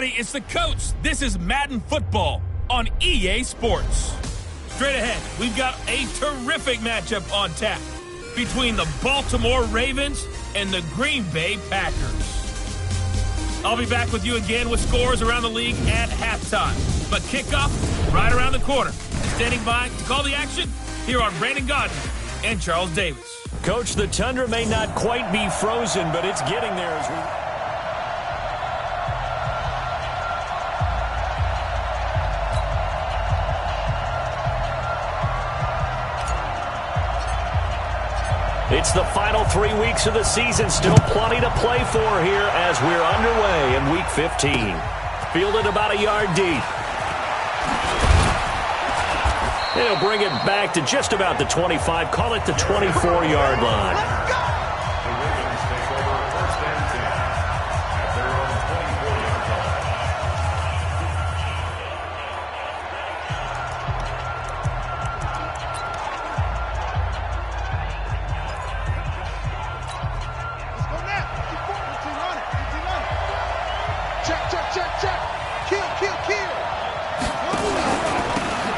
everybody. It's the coach. This is Madden Football on EA Sports. Straight ahead, we've got a terrific matchup on tap between the Baltimore Ravens and the Green Bay Packers. I'll be back with you again with scores around the league at halftime. But kickoff right around the corner. Standing by to call the action, here are Brandon Godden and Charles Davis. Coach, the tundra may not quite be frozen, but it's getting there as we... It's the final 3 weeks of the season. Still plenty to play for here as we're underway in Week 15. Fielded about a yard deep. They'll bring it back to just about the 25. Call it the 24-yard line.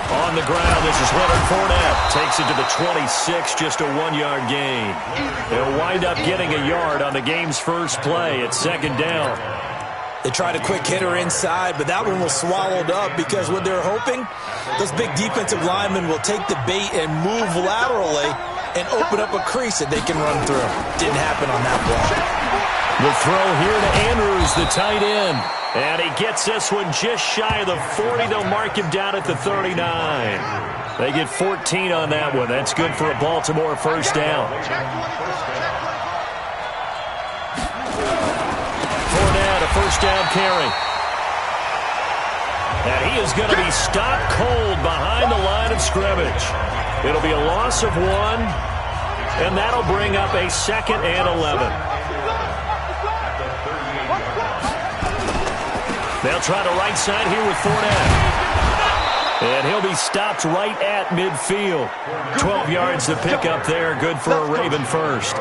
On the ground, this is Leonard Fournette. Takes it to the 26, just a 1-yard gain. They'll wind up getting a yard on the game's first play at second down. They tried a quick hitter inside, but that one was swallowed up because what they're hoping, those big defensive linemen will take the bait and move laterally and open up a crease that they can run through. Didn't happen on that play. The throw here to Andrews, the tight end. And he gets this one just shy of the 40. They'll mark him down at the 39. They get 14 on that one. That's good for a Baltimore first down. Fournette, a first down carry. And he is going to be stopped cold behind the line of scrimmage. It'll be a loss of 1, and that'll bring up a 2nd and 11. They'll try the right side here with Fournette. And he'll be stopped right at midfield. 12 yards to pick up there. Good for a Raven first.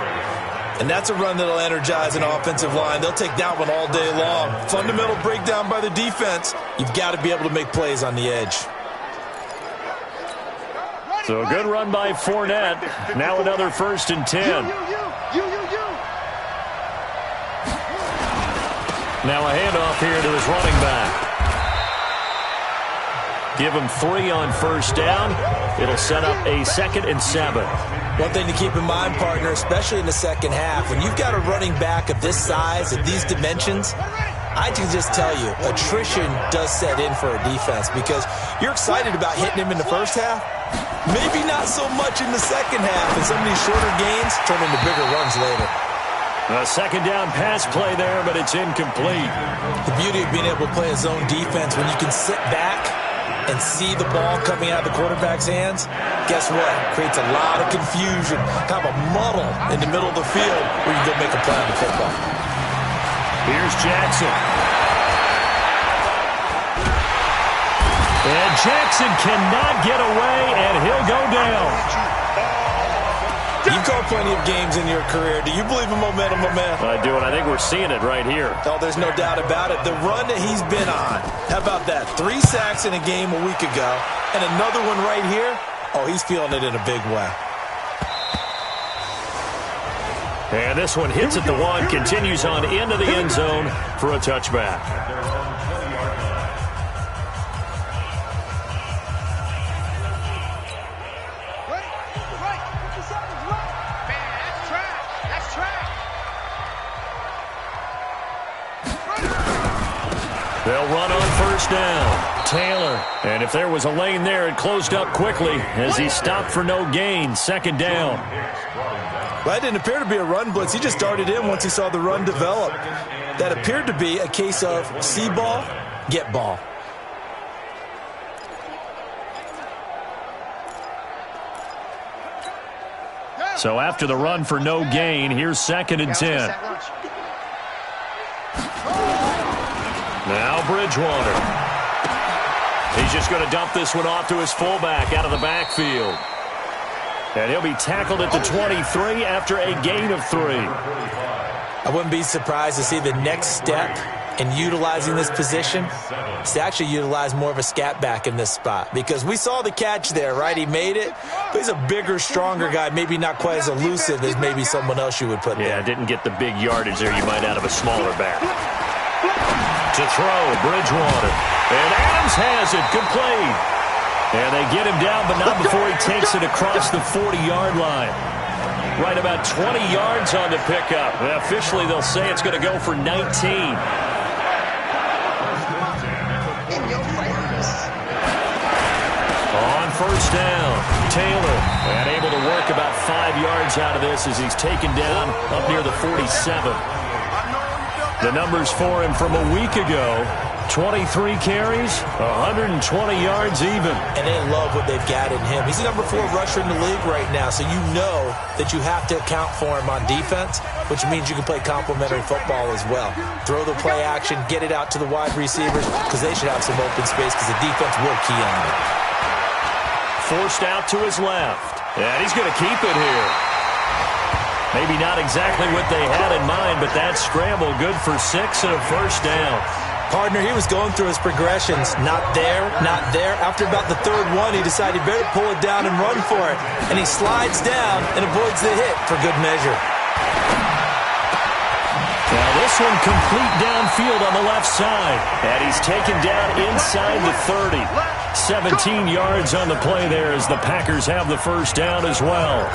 And that's a run that'll energize an offensive line. They'll take that one all day long. Fundamental breakdown by the defense. You've got to be able to make plays on the edge. So a good run by Fournette. Now another 1st and 10. Now a handoff here to his running back. Give him 3 on first down. It'll set up a 2nd and 7. One thing to keep in mind, partner, especially in the second half, when you've got a running back of this size, of these dimensions, I can just tell you, attrition does set in for a defense because you're excited about hitting him in the first half. Maybe not so much in the second half, and some of these shorter gains turn into bigger runs later. A second down pass play there, but it's incomplete. The beauty of being able to play a zone defense when you can sit back and see the ball coming out of the quarterback's hands, guess what? Creates a lot of confusion, kind of a muddle in the middle of the field where you go make a play on the football. Here's Jackson. And Jackson cannot get away, and he'll go down. You've called plenty of games in your career. Do you believe in momentum, my man? I do, and I think we're seeing it right here. Oh, there's no doubt about it. The run that he's been on. How about that? 3 sacks in a game a week ago, and another one right here. Oh, he's feeling it in a big way. And this one hits at the 1, continues on into the end zone for a touchback. They'll run on first down. Taylor. And if there was a lane there, it closed up quickly as he stopped for no gain. 2nd down. Well, that didn't appear to be a run blitz. He just darted in once he saw the run develop. That appeared to be a case of see ball, get ball. So after the run for no gain, here's 2nd and 10. Now Bridgewater. He's just going to dump this one off to his fullback out of the backfield. And he'll be tackled at the 23 after a gain of 3. I wouldn't be surprised to see the next step in utilizing this position is to actually utilize more of a scat back in this spot, because we saw the catch there, right? He made it, but he's a bigger, stronger guy, maybe not quite as elusive as maybe someone else you would put there. Yeah, didn't get the big yardage there you might out of a smaller back. To throw, Bridgewater. And Adams has it. Good play. And they get him down, but not before he takes it across the 40-yard line. Right about 20 yards on the pickup. And officially, they'll say it's going to go for 19. On first down, Taylor. And able to work about 5 yards out of this as he's taken down up near the 47. The numbers for him from a week ago: 23 carries, 120 yards even. And they love what they've got in him. He's the number 4 rusher in the league right now, so you know that you have to account for him on defense, which means you can play complementary football as well. Throw the play action, get it out to the wide receivers, because they should have some open space, because the defense will key on it. Forced out to his left, and he's going to keep it here. Maybe not exactly what they had in mind, but that scramble good for 6 and a first down. Partner, he was going through his progressions. Not there, not there. After about the third one, he decided he better pull it down and run for it. And he slides down and avoids the hit for good measure. Now this one complete downfield on the left side. And he's taken down inside the 30. 17 yards on the play there as the Packers have the first down as well.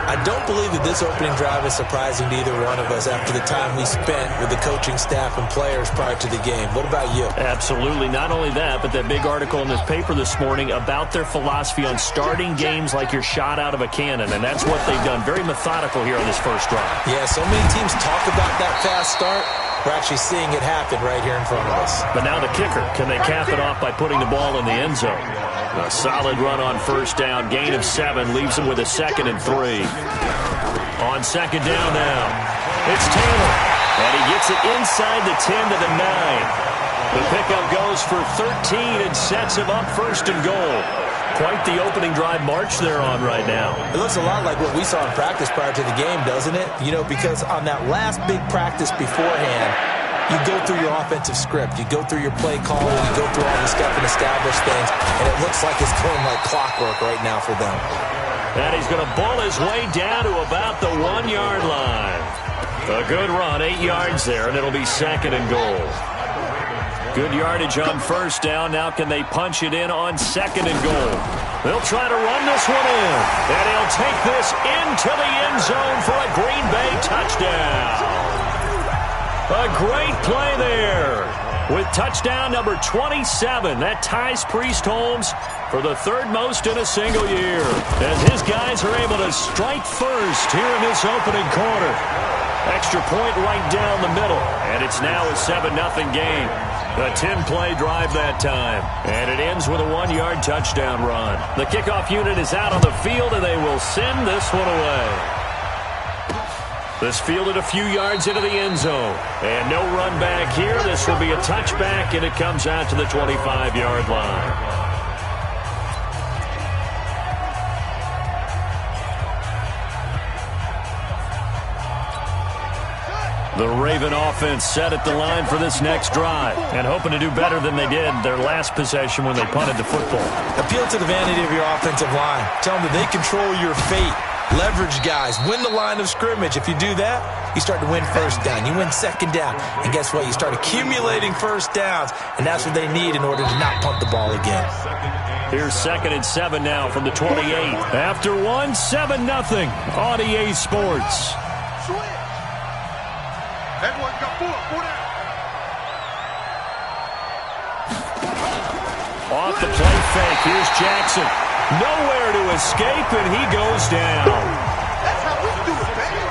I don't believe that this opening drive is surprising to either one of us after the time we spent with the coaching staff and players prior to the game. What about you? Absolutely. Not only that, but that big article in this paper this morning about their philosophy on starting games like you're shot out of a cannon, and that's what they've done. Very methodical here on this first drive. Yeah, so many teams talk about that fast start. We're actually seeing it happen right here in front of us. But now the kicker. Can they cap it off by putting the ball in the end zone? A solid run on first down. Gain of 7 leaves them with a 2nd and 3. On second down now, it's Taylor. And he gets it inside the 10 to the 9. The pickup goes for 13 and sets him up 1st and goal. Quite the opening drive march they're on right now. It looks a lot like what we saw in practice prior to the game, doesn't it? You know, because on that last big practice beforehand, you go through your offensive script. You go through your play calling. You go through all the stuff and establish things. And it looks like it's going like clockwork right now for them. And he's going to bull his way down to about the 1-yard line. A good run, 8 yards there, and it'll be 2nd and goal. Good yardage on first down. Now can they punch it in on 2nd and goal? They'll try to run this one in. And he'll take this into the end zone for a Green Bay touchdown. A great play there with touchdown number 27. That ties Priest Holmes for the 3rd most in a single year, as his guys are able to strike first here in this opening quarter. Extra point right down the middle, and it's now a 7-0 game. A 10-play drive that time, and it ends with a 1-yard touchdown run. The kickoff unit is out on the field, and they will send this one away. This fielded a few yards into the end zone. And no run back here. This will be a touchback, and it comes out to the 25-yard line. The Raven offense set at the line for this next drive and hoping to do better than they did their last possession when they punted the football. Appeal to the vanity of your offensive line. Tell them that they control your fate. Leverage guys. Win the line of scrimmage. If you do that, you start to win first down. You win second down. And guess what? You start accumulating first downs. And that's what they need in order to not punt the ball again. Here's 2nd and 7 now from the 28. After 7-0 on EA Sports. Off the play fake, here's Jackson. Nowhere to escape, and he goes down. That's how we do it, baby.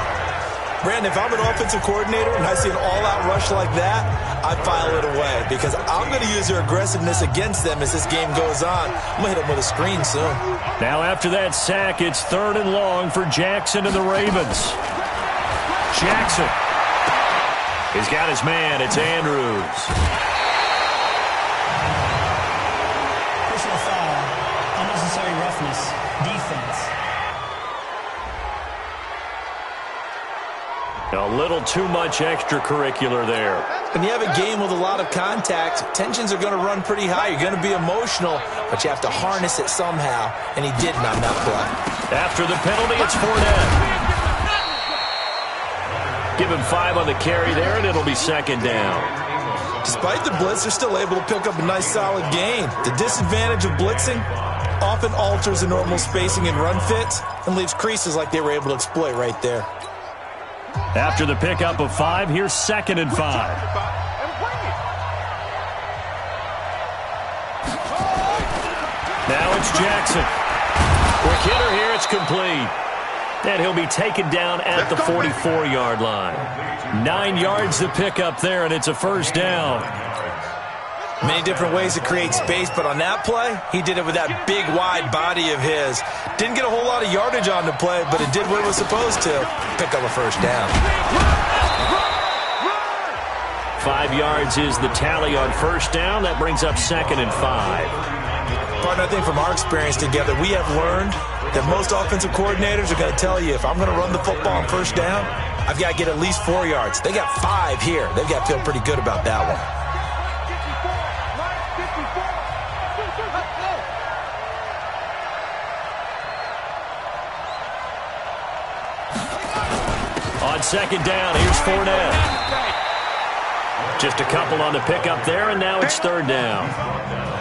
Brandon, if I'm an offensive coordinator and I see an all-out rush like that, I file it away because I'm going to use their aggressiveness against them as this game goes on. I'm going to hit them with a screen soon. Now after that sack, it's 3rd and long for Jackson and the Ravens. Jackson. He's got his man. It's Andrews. Personal foul. Unnecessary roughness. Defense. A little too much extracurricular there. When you have a game with a lot of contact, tensions are going to run pretty high. You're going to be emotional, but you have to harness it somehow, and he didn't on that play. After the penalty, it's Fournette. Give him 5 on the carry there, and it'll be second down. Despite the blitz, they're still able to pick up a nice, solid gain. The disadvantage of blitzing often alters the normal spacing and run fits and leaves creases like they were able to exploit right there. After the pickup of 5, here's 2nd and 5. Now it's Jackson. Quick hitter here, it's complete. And he'll be taken down at the 44-yard line. 9 yards to pick up there, and it's a first down. Many different ways to create space, but on that play, he did it with that big, wide body of his. Didn't get a whole lot of yardage on the play, but it did what it was supposed to. Pick up a first down. 5 yards is the tally on first down. That brings up 2nd and 5. Partner, I think from our experience together, we have learned that most offensive coordinators are going to tell you, if I'm going to run the football on first down, I've got to get at least 4 yards. They got 5 here. They've got to feel pretty good about that one. On second down, here's Fournette. Just a couple on the pickup there, and now it's third down.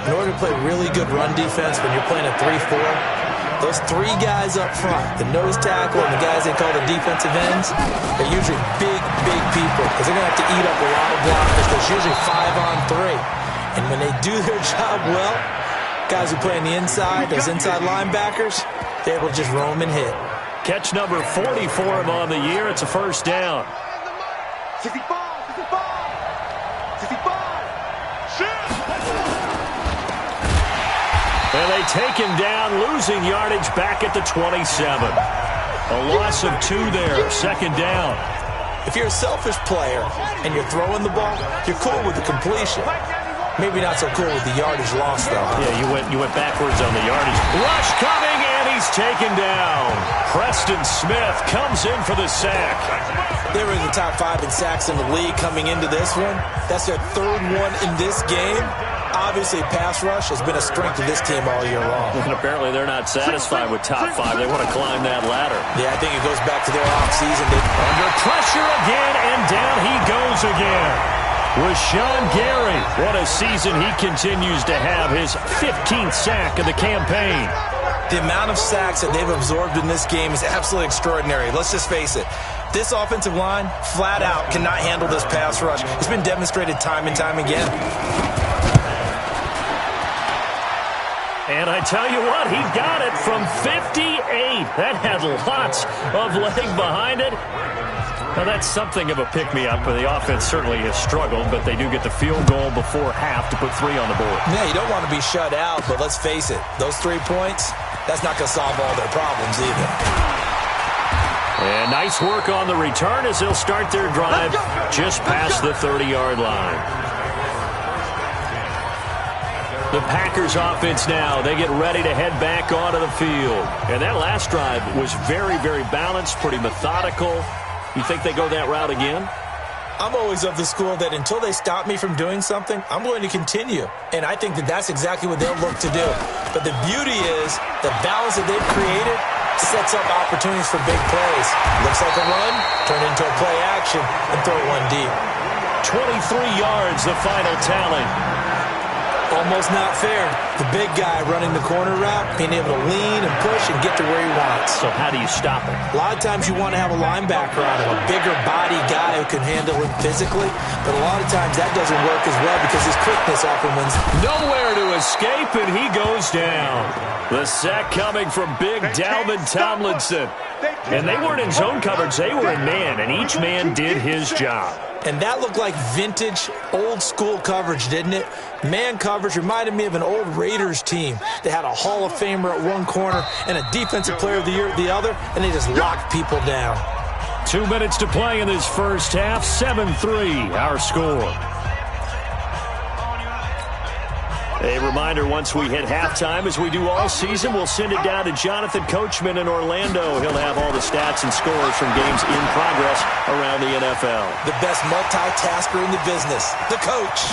In order to play really good run defense when you're playing a 3-4, those 3 guys up front, the nose tackle and the guys they call the defensive ends, they're usually big, big people because they're going to have to eat up a lot of blockers. There's usually 5 on 3. And when they do their job well, guys who play on the inside, those inside linebackers, they're able to just roam and hit. Catch number 40 for him on the year. It's a first down. 65, 65, 65. And they take him down, losing yardage back at the 27. A loss of 2 there, second down. If you're a selfish player and you're throwing the ball, you're cool with the completion. Maybe not so cool with the yardage loss, though. Yeah, you went backwards on the yardage. Rush coming, and he's taken down. Preston Smith comes in for the sack. They were in the top 5 in sacks in the league coming into this one. That's their 3rd one in this game. Obviously, pass rush has been a strength of this team all year long. And apparently they're not satisfied with top 5. They want to climb that ladder. Yeah, I think it goes back to their offseason. Under pressure again, and down he goes again. Rashawn Gary, what a season he continues to have, his 15th sack of the campaign. The amount of sacks that they've absorbed in this game is absolutely extraordinary. Let's just face it. This offensive line, flat out, cannot handle this pass rush. It's been demonstrated time and time again. And I tell you what, he got it from 58. That had lots of leg behind it. Now, that's something of a pick-me-up, but the offense certainly has struggled, but they do get the field goal before half to put 3 on the board. Yeah, you don't want to be shut out, but let's face it, those 3 points, that's not going to solve all their problems either. And nice work on the return as they'll start their drive just past the 30-yard line. The Packers offense now, they get ready to head back onto the field. And that last drive was very, very balanced, pretty methodical. You think they go that route again? I'm always of the school that until they stop me from doing something, I'm going to continue. And I think that that's exactly what they'll look to do. But the beauty is the balance that they've created sets up opportunities for big plays. Looks like a run, turn into a play action, and throw one deep. 23 yards, the final tally. Almost not fair. The big guy running the corner route, being able to lean and push and get to where he wants. So how do you stop it? A lot of times you want to have a linebacker on him, a bigger body guy who can handle him physically. But a lot of times that doesn't work as well because his quickness often wins. Nowhere to escape, and he goes down. The sack coming from big Dalvin Tomlinson. And they weren't in zone coverage. They were in man, and each man did his job. And that looked like vintage, old-school coverage, didn't it? Man coverage reminded me of an old Raiders team. They had a Hall of Famer at one corner and a Defensive Player of the Year at the other, and they just locked people down. 2 minutes to play in this first half. 7-3, our score. A reminder, once we hit halftime, as we do all season, we'll send it down to Jonathan Coachman in Orlando. He'll have all the stats and scores from games in progress around the NFL. The best multitasker in the business, the coach.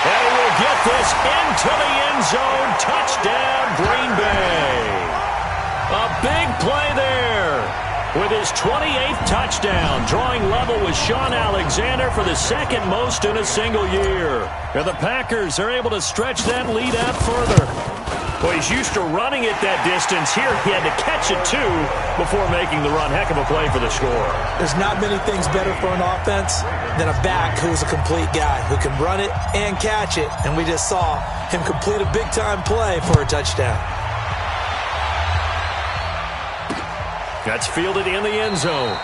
And he will get this into the end zone. Touchdown, Green Bay. A big play there with his 28th touchdown, drawing level with Sean Alexander for the second most in a single year. And the Packers are able to stretch that lead out further. Well, he's used to running it that distance. Here he had to catch it, too, before making the run. Heck of a play for the score. There's not many things better for an offense than a back who's a complete guy who can run it and catch it. And we just saw him complete a big-time play for a touchdown. That's fielded in the end zone.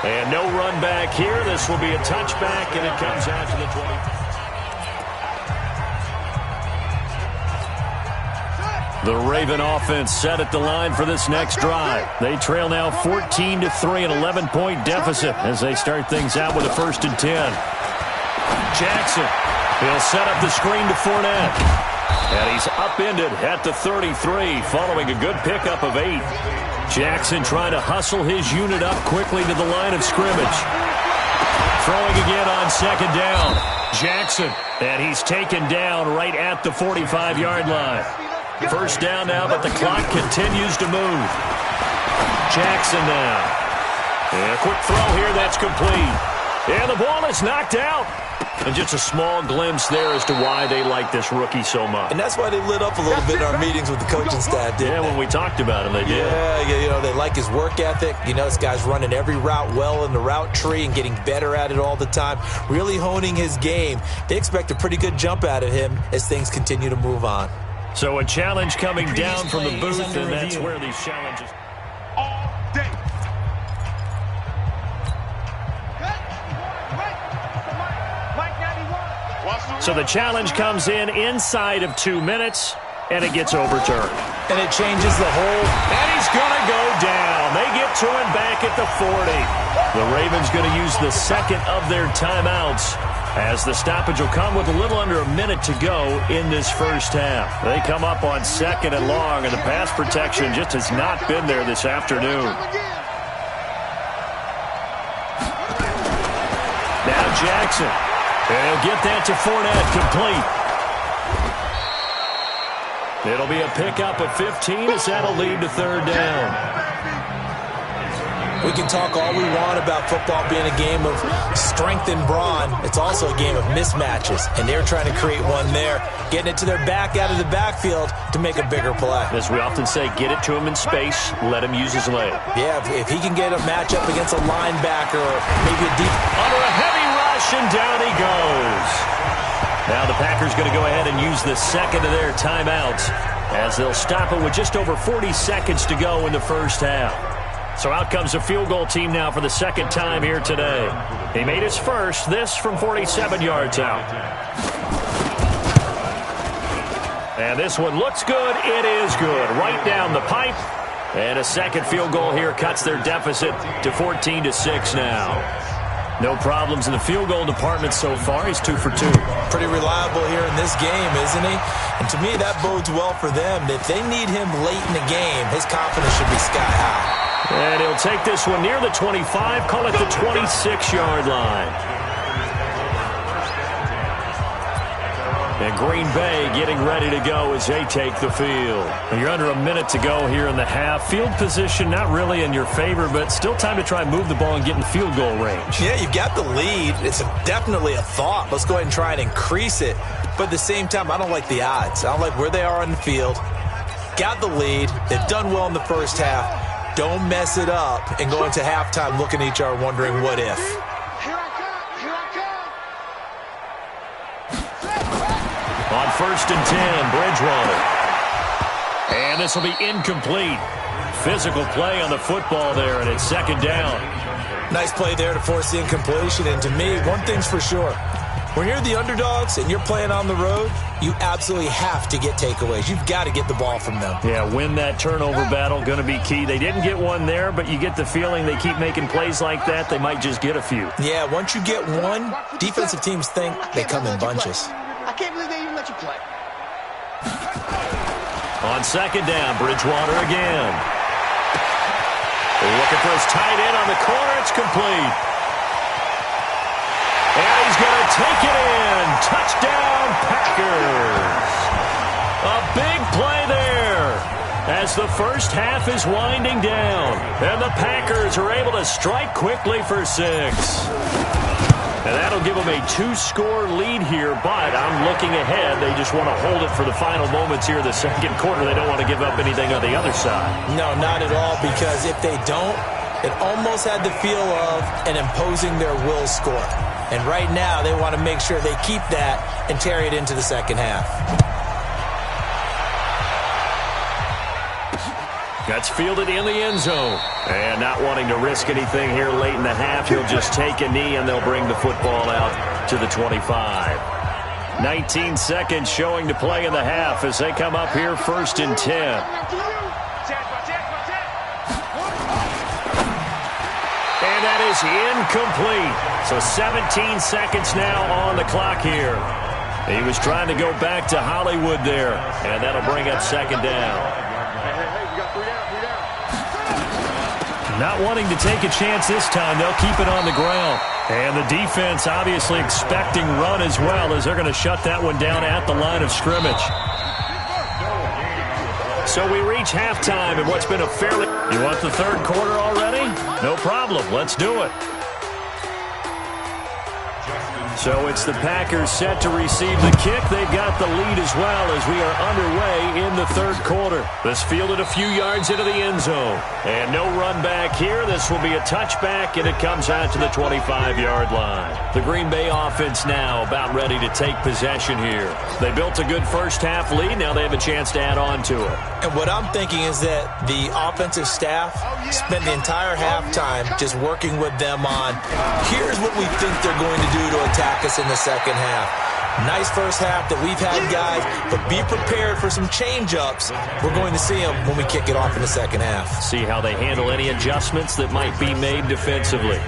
And no run back here. This will be a touchback, and it comes out to the 20. The Raven offense set at the line for this next drive. They trail now 14-3, an 11-point deficit as they start things out with a 1st and 10. Jackson, he'll set up the screen to Fournette. And he's upended at the 33 following a good pickup of 8. Jackson trying to hustle his unit up quickly to the line of scrimmage. Throwing again on 2nd down. Jackson, and he's taken down right at the 45-yard line. 1st down now, but the clock continues to move. Jackson now. And a quick throw here that's complete. And the ball is knocked out. And just a small glimpse there as to why they like this rookie so much. And that's why they lit up a little bit in our meetings with the coaching staff, didn't they? When we talked about him, they did. Yeah, you know, they like his work ethic. You know, this guy's running every route well in the route tree and getting better at it all the time, really honing his game. They expect a pretty good jump out of him as things continue to move on. So a challenge coming down from the booth, and that's where these challenges... All day. So the challenge comes in inside of 2 minutes, and it gets overturned. And it changes the whole... And he's going to go down. They get to him back at the 40. The Ravens going to use the second of their timeouts, as the stoppage will come with a little under a minute to go in this first half. They come up on 2nd and long, and the pass protection just has not been there this afternoon. Now Jackson. And he'll get that to Fournette, complete. It'll be a pickup of 15 as that'll lead to 3rd down. We can talk all we want about football being a game of strength and brawn. It's also a game of mismatches, and they're trying to create one there, getting it to their back out of the backfield to make a bigger play. As we often say, get it to him in space, let him use his leg. Yeah, if he can get a matchup against a linebacker or maybe a deep... Under a heavy rush, and down he goes. Now the Packers going to go ahead and use the second of their timeouts as they'll stop it with just over 40 seconds to go in the first half. So out comes the field goal team now for the second time here today. He made his first, this from 47 yards out. And this one looks good. It is good. Right down the pipe. And a second field goal here cuts their deficit to 14-6 now. No problems in the field goal department so far. He's 2 for 2. Pretty reliable here in this game, isn't he? And to me, that bodes well for them. If they need him late in the game, his confidence should be sky high. And he'll take this one near the 25, call it the 26-yard line. And Green Bay getting ready to go as they take the field. And you're under a minute to go here in the half. Field position not really in your favor, but still time to try and move the ball and get in field goal range. Yeah, you've got the lead. It's definitely a thought. Let's go ahead and try and increase it. But at the same time, I don't like the odds. I don't like where they are on the field. Got the lead. They've done well in the first half. Don't mess it up and go into halftime looking at each other wondering what if. On 1st and 10, Bridgewater. And this will be incomplete. Physical play on the football there, and it's 2nd down. Nice play there to force the incompletion. And to me, one thing's for sure. When you're the underdogs and you're playing on the road, you absolutely have to get takeaways. You've got to get the ball from them. Yeah, win that turnover battle, going to be key. They didn't get one there, but you get the feeling they keep making plays like that, they might just get a few. Yeah, once you get one, defensive teams think they come in bunches. I can't believe they even let you play. On second down, Bridgewater again. Looking for his tight end on the corner. It's complete. And he's going to take it in. Touchdown, Packers. A big play there as the first half is winding down. And the Packers are able to strike quickly for 6. And that'll give them a 2-score lead here, but I'm looking ahead. They just want to hold it for the final moments here in the second quarter. They don't want to give up anything on the other side. No, not at all, because if they don't, it almost had the feel of an imposing their will score. And right now, they want to make sure they keep that and carry it into the second half. That's fielded in the end zone. And not wanting to risk anything here late in the half, he'll just take a knee and they'll bring the football out to the 25. 19 seconds showing to play in the half as they come up here 1st and 10. And that is incomplete. So 17 seconds now on the clock here. He was trying to go back to Hollywood there, and that'll bring up second down. Not wanting to take a chance this time, they'll keep it on the ground. And the defense obviously expecting run as well, as they're going to shut that one down at the line of scrimmage. So we reach halftime in what's been a fairly... You want the third quarter already? No problem. Let's do it. So it's the Packers set to receive the kick. They've got the lead as well as we are underway in the third quarter. This fielded a few yards into the end zone. And no run back here. This will be a touchback, and it comes out to the 25-yard line. The Green Bay offense now about ready to take possession here. They built a good first half lead. Now they have a chance to add on to it. And what I'm thinking is that the offensive staff spent the entire halftime just working with them on, here's what we think they're going to do to attack us in the second half. Nice first half that we've had, guys, but be prepared for some change-ups. We're going to see them when we kick it off in the second half. See how they handle any adjustments that might be made defensively.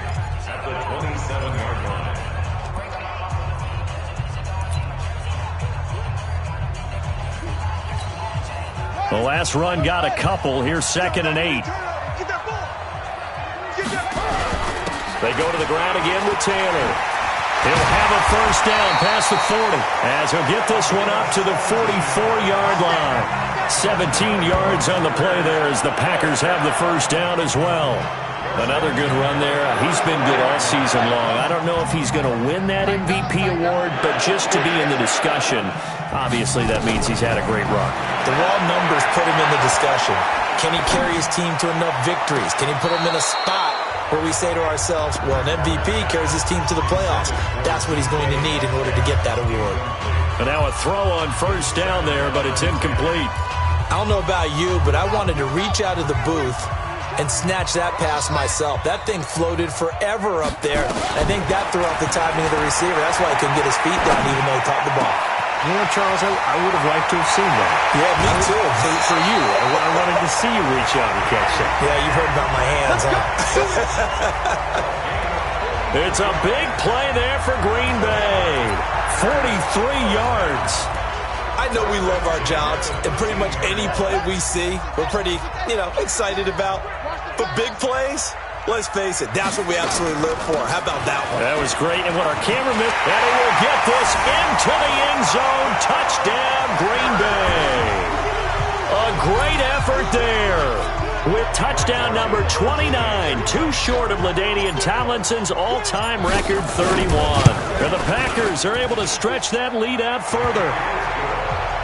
The last run got a couple. Here's 2nd and 8. They go to the ground again with Taylor. He'll have a first down past the 40 as he'll get this one up to the 44-yard line. 17 yards on the play there as the Packers have the first down as well. Another good run there. He's been good all season long. I don't know if he's going to win that MVP award, but just to be in the discussion, obviously that means he's had a great run. The raw numbers put him in the discussion. Can he carry his team to enough victories? Can he put him in a spot where we say to ourselves, well, an MVP carries his team to the playoffs. That's what he's going to need in order to get that award. And now a throw on first down there, but it's incomplete. I don't know about you, but I wanted to reach out of the booth and snatch that pass myself. That thing floated forever up there. I think that threw off the timing of the receiver. That's why he couldn't get his feet down even though he caught the ball. You know, Charles, I would have liked to have seen that. Yeah, me too. For you, I wanted to see you reach out and catch that. Yeah, you've heard about my hands, huh? It's a big play there for Green Bay. 43 yards. I know we love our jobs, and pretty much any play we see, we're pretty, excited about. But big plays, let's face it, that's what we absolutely live for. How about that one? That was great. And what our cameraman, and he will get this into the end zone. Touchdown, Green Bay. A great effort there with touchdown number 29, too short of LaDainian Tomlinson's all-time record 31. And the Packers are able to stretch that lead out further.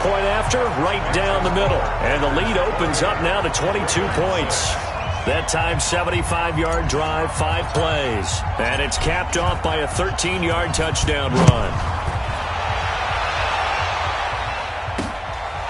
Point after, right down the middle. And the lead opens up now to 22 points. That time, 75-yard drive, 5 plays. And it's capped off by a 13-yard touchdown run.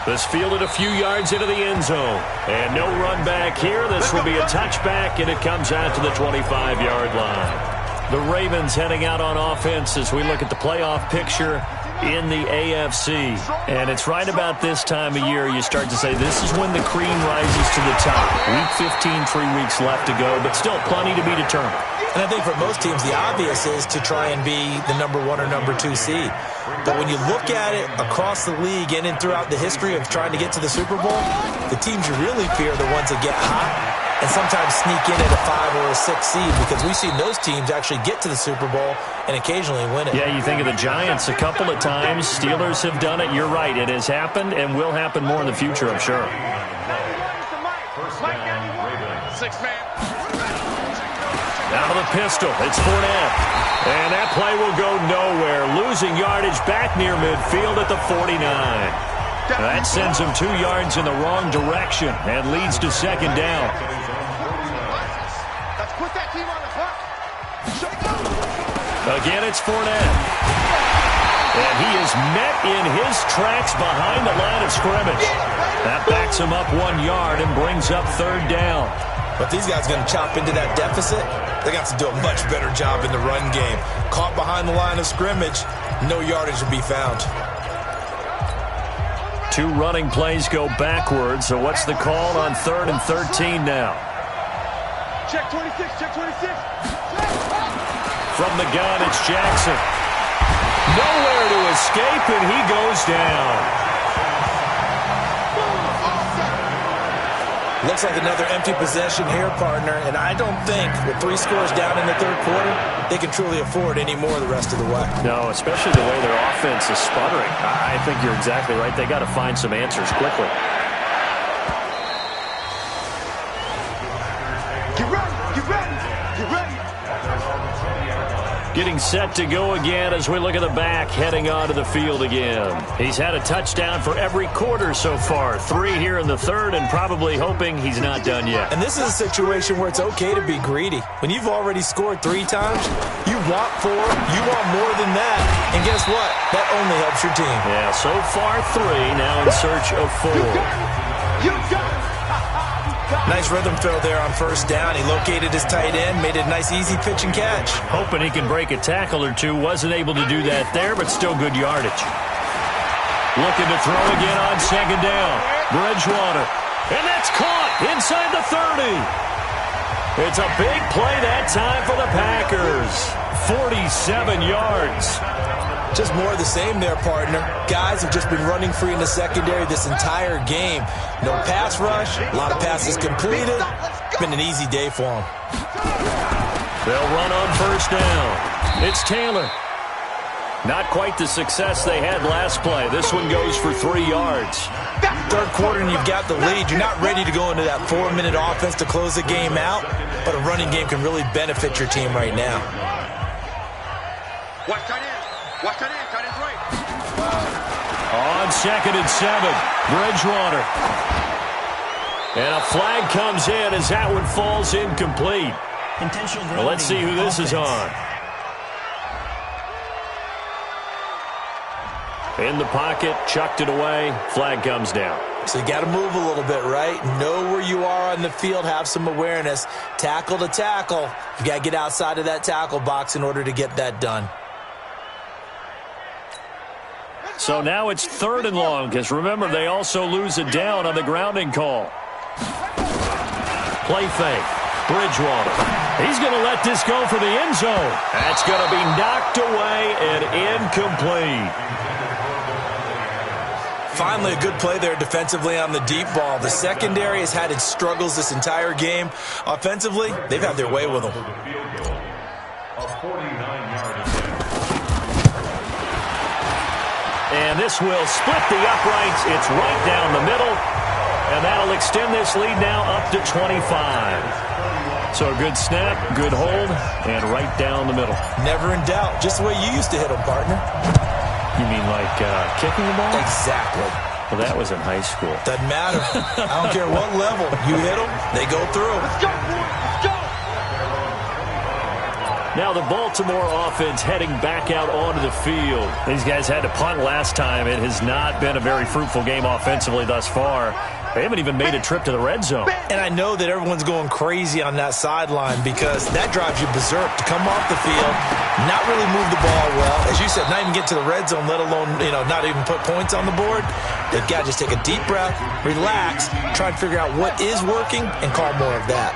This fielded a few yards into the end zone. And no run back here. This will be a touchback, and it comes out to the 25-yard line. The Ravens heading out on offense as we look at the playoff picture in the AFC. And it's right about this time of year you start to say this is when the cream rises to the top. Week 15, 3 weeks left to go, but still plenty to be determined. And I think for most teams, the obvious is to try and be the number 1 or number 2 seed. But when you look at it across the league and throughout the history of trying to get to the Super Bowl, the teams you really fear are the ones that get hot and sometimes sneak in at a 5 or a 6 seed, because we've seen those teams actually get to the Super Bowl and occasionally win it. Yeah, you think of the Giants a couple of times. Steelers have done it. You're right. It has happened and will happen more in the future, I'm sure. Out of the pistol, it's Fournette. And that play will go nowhere. Losing yardage back near midfield at the 49. That sends him 2 yards in the wrong direction and leads to second down. Again, it's Fournette. And he is met in his tracks behind the line of scrimmage. That backs him up 1 yard and brings up third down. But these guys are going to chop into that deficit. They got to do a much better job in the run game. Caught behind the line of scrimmage, no yardage will be found. 2 running plays go backwards, so what's the call on 3rd and 13 now? Check 26, check 26. From the gun, it's Jackson. Nowhere to escape, and he goes down. Looks like another empty possession here, partner, and I don't think with 3 scores down in the third quarter, they can truly afford any more the rest of the way. No, especially the way their offense is sputtering. I think you're exactly right. They got to find some answers quickly. Get ready, get ready, get ready. Getting set to go again as we look at the back heading onto the field again. He's had a touchdown for every quarter so far. 3 here in the third, and probably hoping he's not done yet. And this is a situation where it's okay to be greedy. When you've already scored 3 times, you want 4, you want more than that. And guess what? That only helps your team. Yeah, so far 3, now in search of 4. You got it. Nice rhythm throw there on first down. He located his tight end, made a nice easy pitch and catch. Hoping he can break a tackle or 2. Wasn't able to do that there, but still good yardage. Looking to throw again on second down. Bridgewater. And that's caught inside the 30. It's a big play that time for the Packers. 47 yards. Just more of the same there, partner. Guys have just been running free in the secondary this entire game. No pass rush, a lot of passes completed. It's been an easy day for them. They'll run on first down. It's Taylor. Not quite the success they had last play. This one goes for 3 yards. Third quarter and you've got the lead. You're not ready to go into that 4-minute offense to close the game out, but a running game can really benefit your team right now. Watch tight end. Watch tight end. Tight end's right. On 2nd and 7, Bridgewater. And a flag comes in as that one falls incomplete. Intentional Well, let's see who this is on. In the pocket, chucked it away, flag comes down. So you got to move a little bit, right? Know where you are on the field, have some awareness. Tackle to tackle. You got to get outside of that tackle box in order to get that done. So now it's 3rd and long, because remember, they also lose it down on the grounding call. Play fake. Bridgewater. He's going to let this go for the end zone. That's going to be knocked away and incomplete. Finally, a good play there defensively on the deep ball. The secondary has had its struggles this entire game. Offensively, they've had their way with them. And this will split the uprights. It's right down the middle. And that'll extend this lead now up to 25. So a good snap, good hold, and right down the middle. Never in doubt. Just the way you used to hit them, partner. You mean like kicking the ball? Exactly. Well, that was in high school. Doesn't matter. I don't care what level. You hit them, they go through. Let's go, boys. Let's go. Now the Baltimore offense heading back out onto the field. These guys had to punt last time. It has not been a very fruitful game offensively thus far. They haven't even made a trip to the red zone. And I know that everyone's going crazy on that sideline because that drives you berserk to come off the field, not really move the ball well. As you said, not even get to the red zone, let alone, not even put points on the board. They've got to just take a deep breath, relax, try and figure out what is working, and call more of that.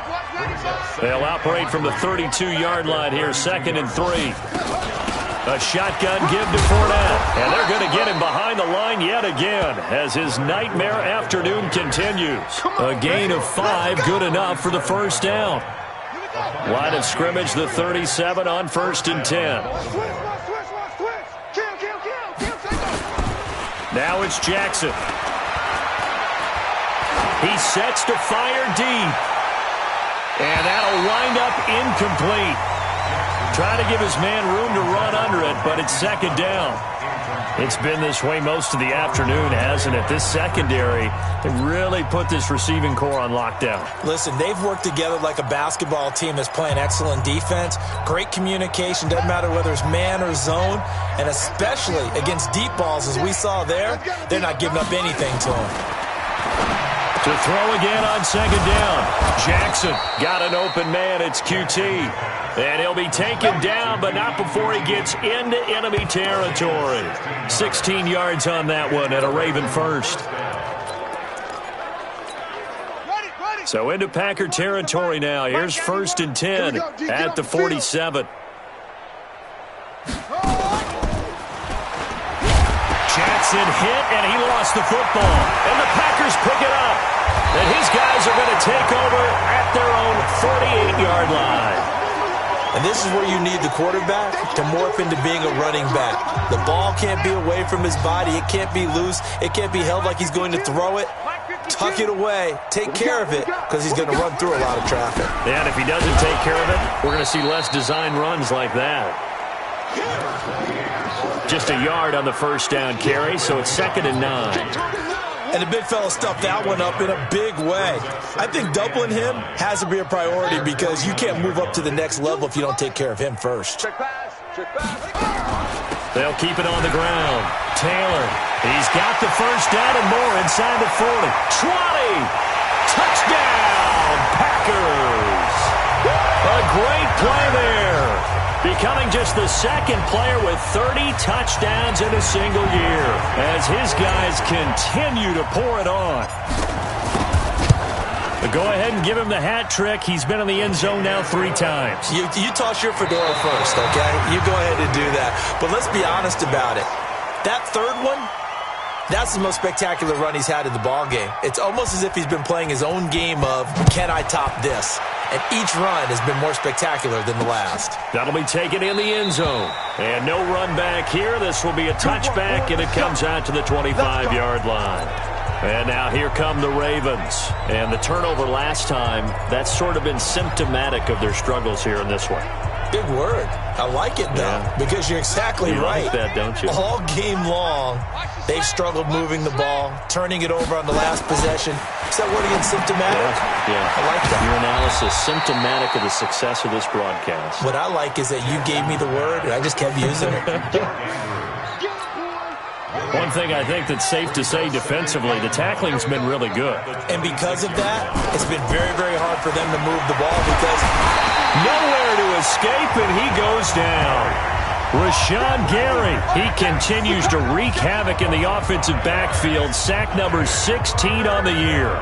They'll operate from the 32-yard line here, 2nd and 3. A shotgun give to Fournette. And they're going to get him behind the line yet again as his nightmare afternoon continues. A gain of 5, good enough for the first down. Line of scrimmage, the 37 on 1st and 10. Now it's Jackson. He sets to fire deep. And that'll wind up incomplete. Trying to give his man room to run under it, but it's 2nd down. It's been this way most of the afternoon, hasn't it? This secondary, they really put this receiving core on lockdown. Listen, they've worked together like a basketball team that's playing excellent defense. Great communication, doesn't matter whether it's man or zone. And especially against deep balls, as we saw there, they're not giving up anything to them. To throw again on 2nd down. Jackson got an open man. It's QT. And he'll be taken down, but not before he gets into enemy territory. 16 yards on that one and a Raven first. So into Packer territory now. Here's 1st and 10 at the 47. Jackson hit, and he lost the football. And the Packers pick it up. And his guys are going to take over at their own 48-yard line. And this is where you need the quarterback to morph into being a running back. The ball can't be away from his body. It can't be loose. It can't be held like he's going to throw it. Tuck it away. Take care of it because he's going to run through a lot of traffic. Yeah, and if he doesn't take care of it, we're going to see less design runs like that. Just a yard on the first down carry, so it's 2nd and 9. And the big fella stuffed that one up in a big way. I think doubling him has to be a priority because you can't move up to the next level if you don't take care of him first. They'll keep it on the ground. Taylor, he's got the first down and more inside the 40. 20! Touchdown, Packers! A great play there. Becoming just the 2nd player with 30 touchdowns in a single year as his guys continue to pour it on. But go ahead and give him the hat trick. He's been in the end zone now 3 times. You toss your fedora first, okay? You go ahead and do that. But let's be honest about it. That third one, that's the most spectacular run he's had in the ballgame. It's almost as if he's been playing his own game of, can I top this? And each run has been more spectacular than the last. That'll be taken in the end zone. And no run back here. This will be a touchback, and it comes out to the 25-yard line. And now here come the Ravens. And the turnover last time, that's sort of been symptomatic of their struggles here in this one. Big word. I like it, though, because you're exactly right. You like that, don't you? All game long, they've struggled moving the ball, turning it over on the last possession. Is that word again, symptomatic? Yeah. I like that. Your analysis, symptomatic of the success of this broadcast. What I like is that you gave me the word, and I just kept using it. One thing I think that's safe to say defensively, the tackling's been really good. And because of that, it's been very, very hard for them to move the ball because nowhere to escape, and he goes down. Rashawn Gary, he continues to wreak havoc in the offensive backfield. Sack number 16 on the year.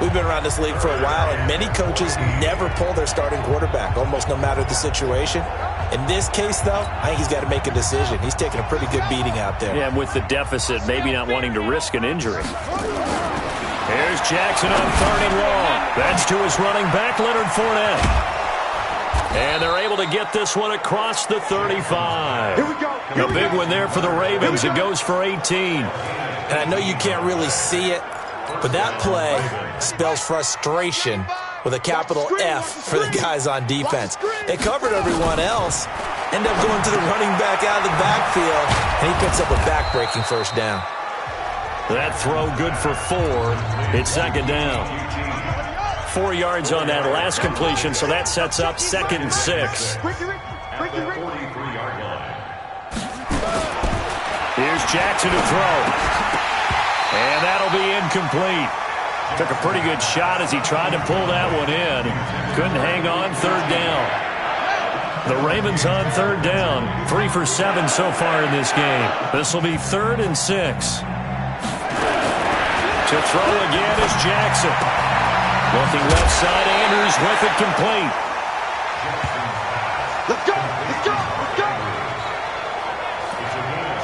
We've been around this league for a while, and many coaches never pull their starting quarterback, almost no matter the situation. In this case, though, I think he's got to make a decision. He's taking a pretty good beating out there. Yeah, with the deficit, maybe not wanting to risk an injury. Here's Jackson on 3rd and long. That's to his running back, Leonard Fournette. And they're able to get this one across the 35. Here we go. A big one there for the Ravens. It goes for 18. And I know you can't really see it, but that play spells frustration with a capital F for the guys on defense. They covered everyone else, end up going to the running back out of the backfield, and he picks up a back-breaking first down. That throw good for 4. It's 2nd down. 4 yards on that last completion, so that sets up 2nd and 6. Here's Jackson to throw. And that'll be incomplete. Took a pretty good shot as he tried to pull that one in. Couldn't hang on third down. The Ravens on third down. 3 for 7 so far in this game. This will be 3rd and 6. To throw again is Jackson. Looking left side, Andrews with it complete. Let's go! Let's go! Let's go!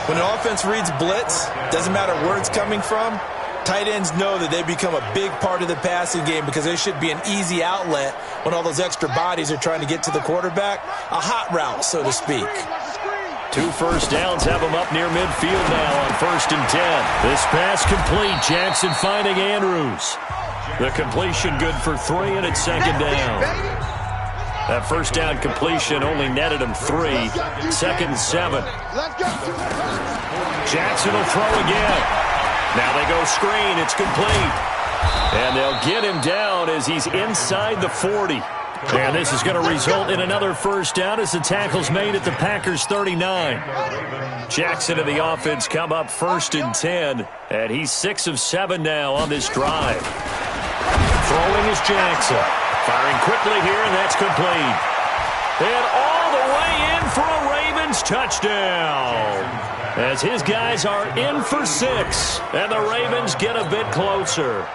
When an offense reads blitz, doesn't matter where it's coming from, tight ends know that they become a big part of the passing game because there should be an easy outlet when all those extra bodies are trying to get to the quarterback. A hot route, so to speak. 2 first downs have him up near midfield now on 1st and 10. This pass complete. Jackson finding Andrews. The completion good for 3, and it's 2nd down. That first down completion only netted him 3. 2nd and 7. Jackson will throw again. Now they go screen. It's complete. And they'll get him down as he's inside the 40. And this is going to result in another first down as the tackle's made at the Packers' 39. Jackson and the offense come up 1st and 10. And he's 6 of 7 now on this drive. Throwing is Jackson. Firing quickly here, and that's complete. And all the way in for a Ravens touchdown. As his guys are in for 6, and the Ravens get a bit closer.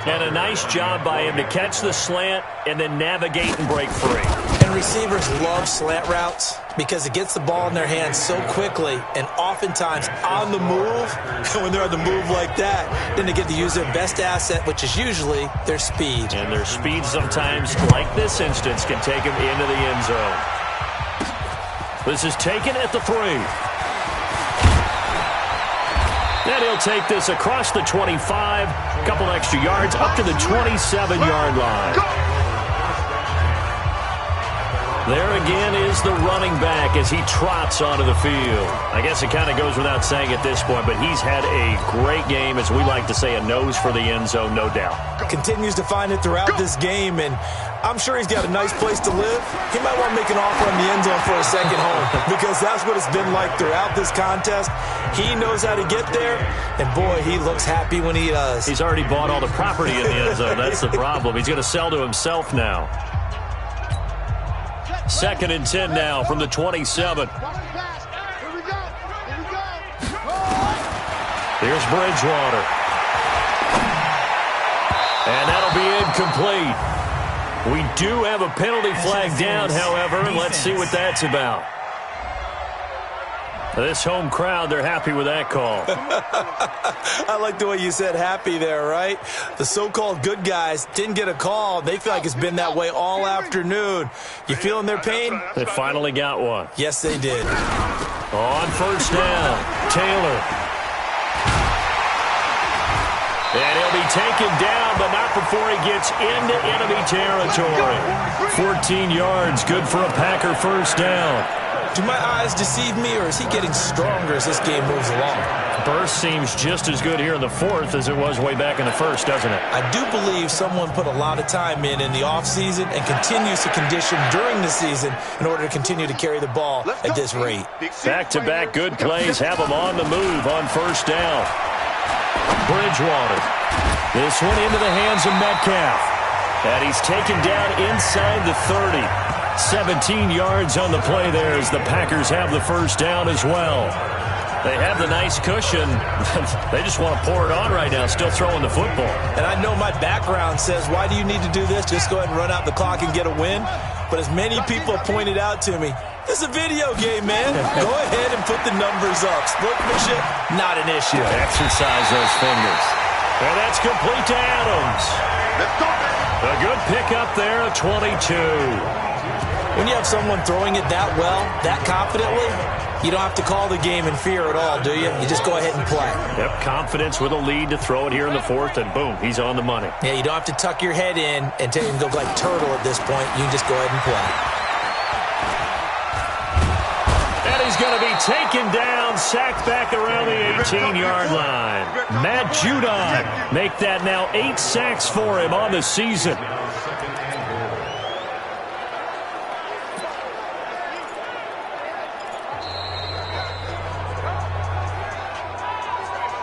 And a nice job by him to catch the slant and then navigate and break free. And receivers love slant routes because it gets the ball in their hands so quickly and oftentimes on the move. And when they're on the move like that, then they get to use their best asset, which is usually their speed. And their speed sometimes, like this instance, can take them into the end zone. This is taken at the 3. And he'll take this across the 25, a couple extra yards, up to the 27-yard line. There again is the running back as he trots onto the field. I guess it kind of goes without saying at this point, but he's had a great game, as we like to say, a nose for the end zone, no doubt. Continues to find it throughout this game, and I'm sure he's got a nice place to live. He might want to make an offer on the end zone for a second home because that's what it's been like throughout this contest. He knows how to get there, and boy, he looks happy when he does. He's already bought all the property in the end zone. That's the problem. He's going to sell to himself now. 2nd and 10 now from the 27. Here's Bridgewater. And that'll be incomplete. We do have a penalty flag down, however, and let's see what that's about. This home crowd, they're happy with that call. I like the way you said happy there, right? The so-called good guys didn't get a call. They feel like it's been that way all afternoon. You feeling their pain? They finally got one. Yes, they did. On 1st down, Taylor. And he'll be taken down, but not before he gets into enemy territory. 14 yards, good for a Packer first down. Do my eyes deceive me, or is he getting stronger as this game moves along? Burst seems just as good here in the 4th as it was way back in the 1st, doesn't it? I do believe someone put a lot of time in the offseason and continues to condition during the season in order to continue to carry the ball at this rate. Back-to-back good plays have him on the move on 1st down. Bridgewater. This one into the hands of Metcalf. And he's taken down inside the 30. 17 yards on the play there as the Packers have the first down as well. They have the nice cushion. They just want to pour it on right now, still throwing the football. And I know my background says, why do you need to do this? Just go ahead and run out the clock and get a win. But as many people pointed out to me, it's a video game, man. Go ahead and put the numbers up. Sportsmanship, not an issue. Exercise those fingers. And that's complete to Adams. A good pickup there, a 22. When you have someone throwing it that well, that confidently, you don't have to call the game in fear at all, do you? You just go ahead and play. Yep, confidence with a lead to throw it here in the 4th, and boom, he's on the money. Yeah, you don't have to tuck your head in and go like turtle at this point. You can just go ahead and play. And he's going to be taken down, sacked back around the 18-yard line. Matt Judon make that now 8 sacks for him on the season.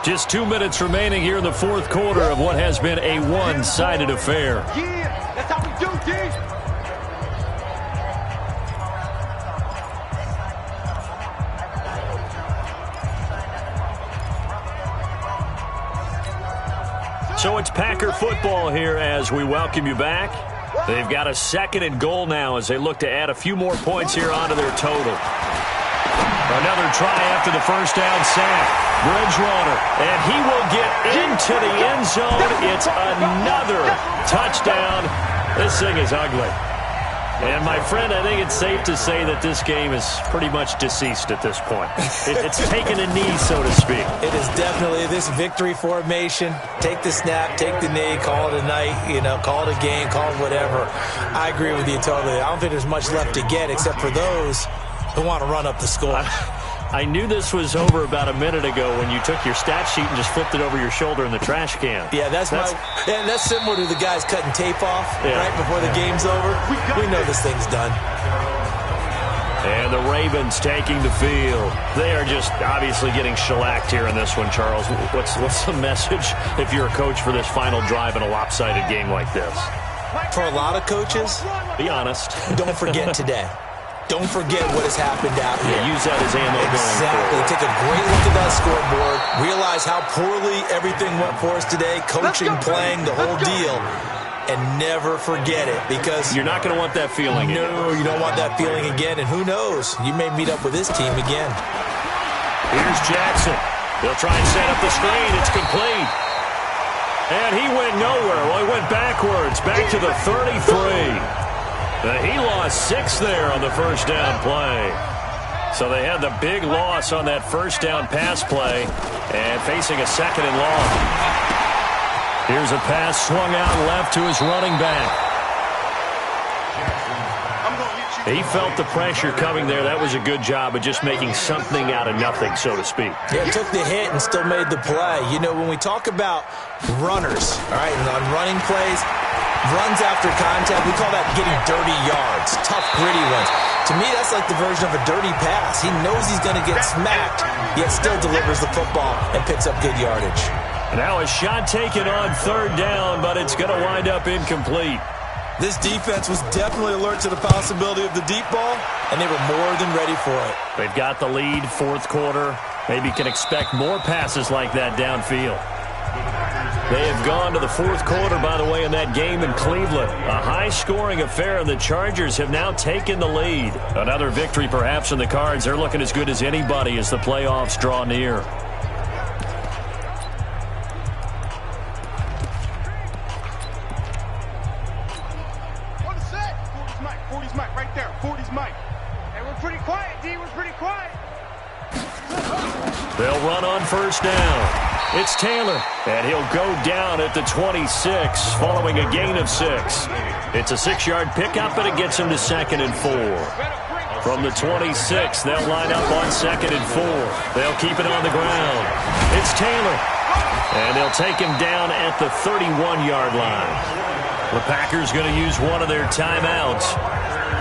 Just 2 minutes remaining here in the fourth quarter of what has been a one-sided affair. Yeah, that's how we do, D. So it's Packer football here as we welcome you back. They've got a 2nd and goal now as they look to add a few more points here onto their total. Another try after the first down sack. Bridgewater, and he will get into the end zone. It's another touchdown. This thing is ugly. And, my friend, I think it's safe to say that this game is pretty much deceased at this point. It's taken a knee, so to speak. It is definitely this victory formation. Take the snap, take the knee, call it a night, call it a game, call it whatever. I agree with you totally. I don't think there's much left to get except for those who want to run up the score. I knew this was over about a minute ago when you took your stat sheet and just flipped it over your shoulder in the trash can. Yeah, that's similar to the guys cutting tape off right before the game's over. We know this thing's done. And the Ravens taking the field. They are just obviously getting shellacked here in this one, Charles. What's the message if you're a coach for this final drive in a lopsided game like this? For a lot of coaches, be honest. Don't forget today. Don't forget what has happened out here. Use that as ammo going forward. Take a great look at that scoreboard. Realize how poorly everything went for us today. Coaching, playing, the whole deal. And never forget it because you're not going to want that feeling again. No, you don't want that feeling again. And who knows? You may meet up with this team again. Here's Jackson. They'll try and set up the screen. It's complete. And he went nowhere. Well, he went backwards. Back to the 33. He lost 6 there on the first down play. So they had the big loss on that first down pass play and facing a 2nd and long. Here's a pass swung out left to his running back. He felt the pressure coming there. That was a good job of just making something out of nothing, so to speak. Yeah, took the hit and still made the play. When we talk about runners, all right, and on running plays, runs after contact, we call that getting dirty yards, tough, gritty ones. To me, that's like the version of a dirty pass. He knows he's going to get smacked, yet still delivers the football and picks up good yardage. Now a shot taken on 3rd down, but it's going to wind up incomplete. This defense was definitely alert to the possibility of the deep ball, and they were more than ready for it. They've got the lead, 4th quarter. Maybe can expect more passes like that downfield. They have gone to the 4th quarter, by the way, in that game in Cleveland. A high-scoring affair, and the Chargers have now taken the lead. Another victory perhaps in the cards. They're looking as good as anybody as the playoffs draw near. They'll run on first down. It's Taylor, and he'll go down at the 26 following a gain of 6. It's a 6-yard pickup, and it gets him to 2nd and 4. From the 26, they'll line up on 2nd and 4. They'll keep it on the ground. It's Taylor, and they'll take him down at the 31-yard line. The Packers going to use one of their timeouts.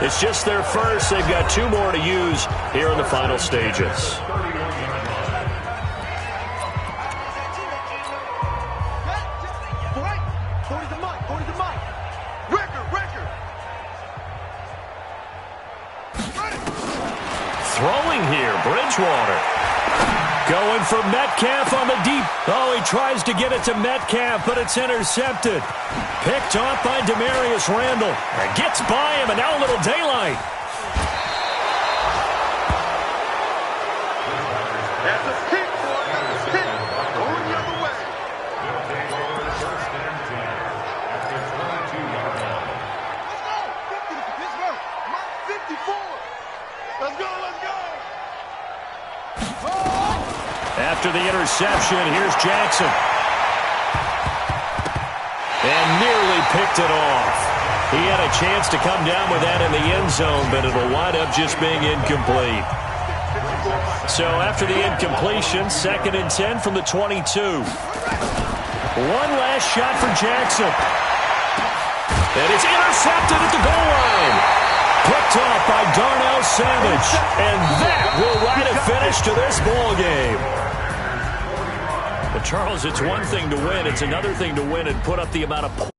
It's just their first. They've got 2 more to use here in the final stages. Throwing here, Bridgewater. Going for Metcalf on the deep. Oh, he tries to get it to Metcalf, but it's intercepted. Picked off by Demarius Randall. And gets by him, and now a little daylight. That's a stick, boy. That's a stick. Going the other way. Let's go. 50 to Pittsburgh. Mark 54. Let's go, let's go. After the interception, here's Jackson. And nearly picked it off. He had a chance to come down with that in the end zone, but it'll wind up just being incomplete. So after the incompletion, 2nd and 10 from the 22. One last shot for Jackson. And it's intercepted at the goal line. Picked off by Darnell Savage. And that will write a finish to this ball game. Charles, it's one thing to win. It's another thing to win and put up the amount of